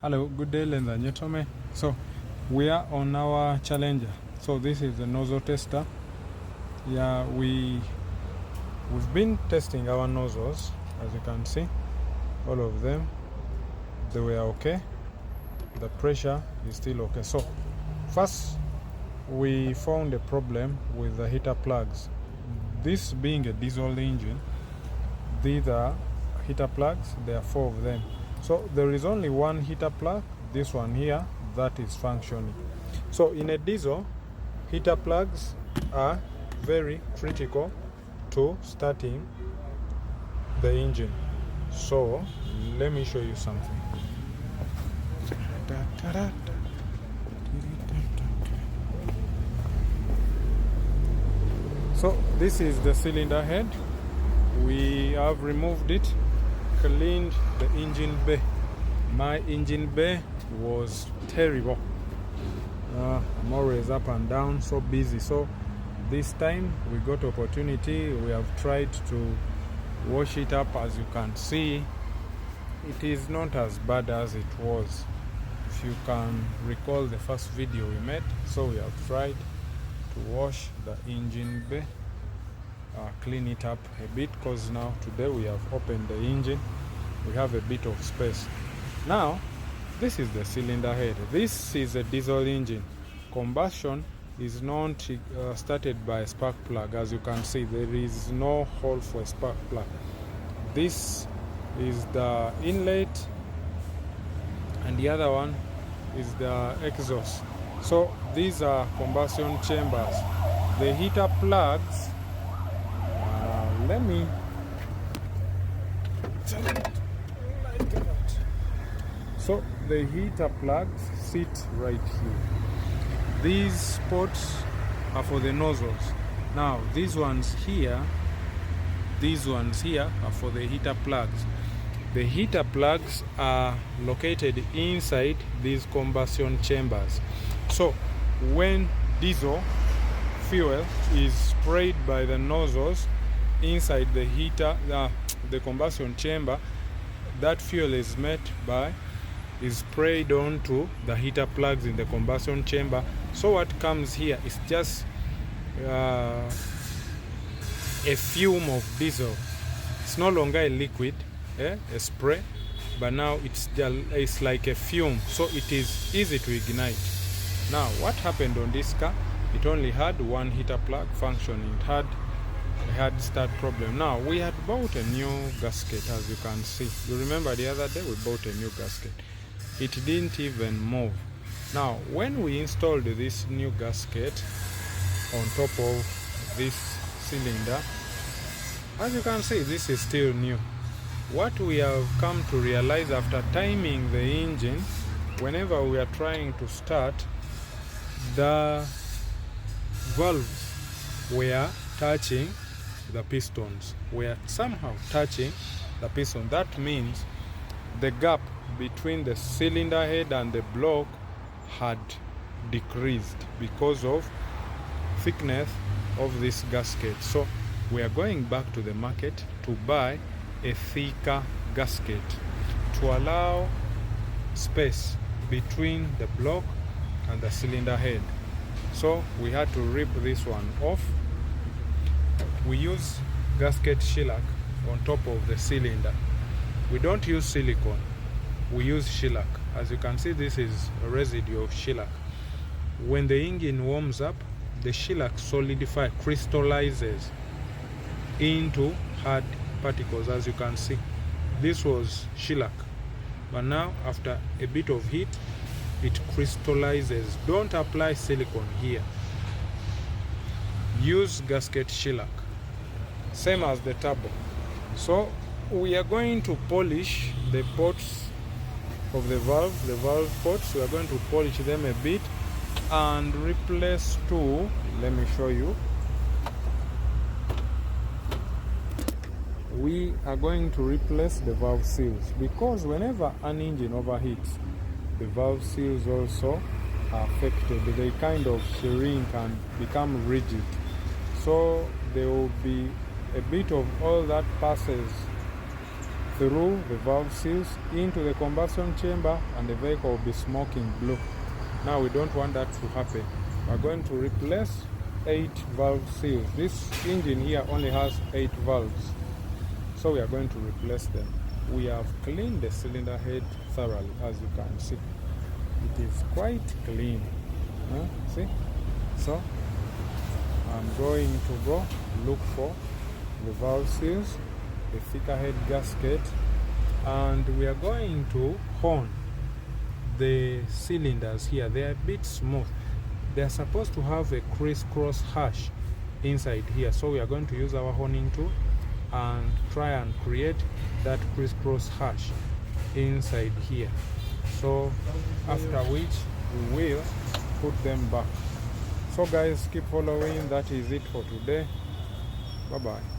Hello, good day ladies and gentlemen. So we are on our Challenger. So this is the nozzle tester. Yeah, we've been testing our nozzles. As you can see, all of them, they were okay. The pressure is still okay. So first we found a problem with the heater plugs. This being a diesel engine, these are heater plugs. There are 4 of them. So there is only one heater plug, this one here, that is functioning. So in a diesel, heater plugs are very critical to starting the engine. So let me show you something. So this is the cylinder head. We have removed it, cleaned the engine bay. My engine bay was terrible. I'm always up and down, so busy. So this time we got opportunity. We have tried to wash it up. As you can see, it is not as bad as it was. If you can recall the first video we made, so we have tried to wash the engine bay, clean it up a bit, because now today we have opened the engine, we have a bit of space. Now this is the cylinder head. This is a diesel engine. Combustion is not started by a spark plug. As you can see, there is no hole for a spark plug. This is the inlet and the other one is the exhaust. So these are combustion chambers. The heater plugs, let me turn it like that. So the heater plugs sit right here. These spots are for the nozzles. Now these ones here are for the heater plugs. The heater plugs are located inside these combustion chambers. So when diesel fuel is sprayed by the nozzles inside the heater, the combustion chamber, that fuel is sprayed onto the heater plugs in the combustion chamber. So what comes here is just a fume of diesel. It's no longer a liquid, a spray, but now it's like a fume, so it is easy to ignite. Now what happened on this car, it only had one heater plug functioning. It had a hard start problem. Now we had bought a new gasket. As you can see, you remember the other day we bought a new gasket. It didn't even move. Now when we installed this new gasket on top of this cylinder, as you can see, this is still new. What we have come to realize after timing the engine, whenever we are trying to start, the valves were touching the pistons, were somehow touching the piston. That means the gap between the cylinder head and the block had decreased because of thickness of this gasket. So we are going back to the market to buy a thicker gasket to allow space between the block and the cylinder head. So we had to rip this one off. We use gasket shellac on top of the cylinder. We don't use silicone, we use shellac. As you can see, this is a residue of shellac. When the engine warms up, the shellac solidifies, crystallizes into hard particles. As you can see, this was shellac, but now after a bit of heat, it crystallizes. Don't apply silicone here, use gasket shellac, same as the turbo. So we are going to polish the ports of the valve ports. We are going to polish them a bit and replace 2. Let me show you. We are going to replace the valve seals, because whenever an engine overheats, the valve seals also are affected. They kind of shrink and become rigid. So there will be a bit of all that passes through the valve seals into the combustion chamber, and the vehicle will be smoking blue. Now we don't want that to happen. We're going to replace 8 valve seals. This engine here only has 8 valves, so we are going to replace them. We have cleaned the cylinder head thoroughly, as you can see. It is quite clean. See? So I'm going to go look for the valve seals, the thicker head gasket, and we are going to hone the cylinders here. They are a bit smooth. They are supposed to have a crisscross hash inside here, so we are going to use our honing tool and try and create that crisscross hash inside here. So after which we will put them back. So guys, keep following. That is it for today. Bye bye.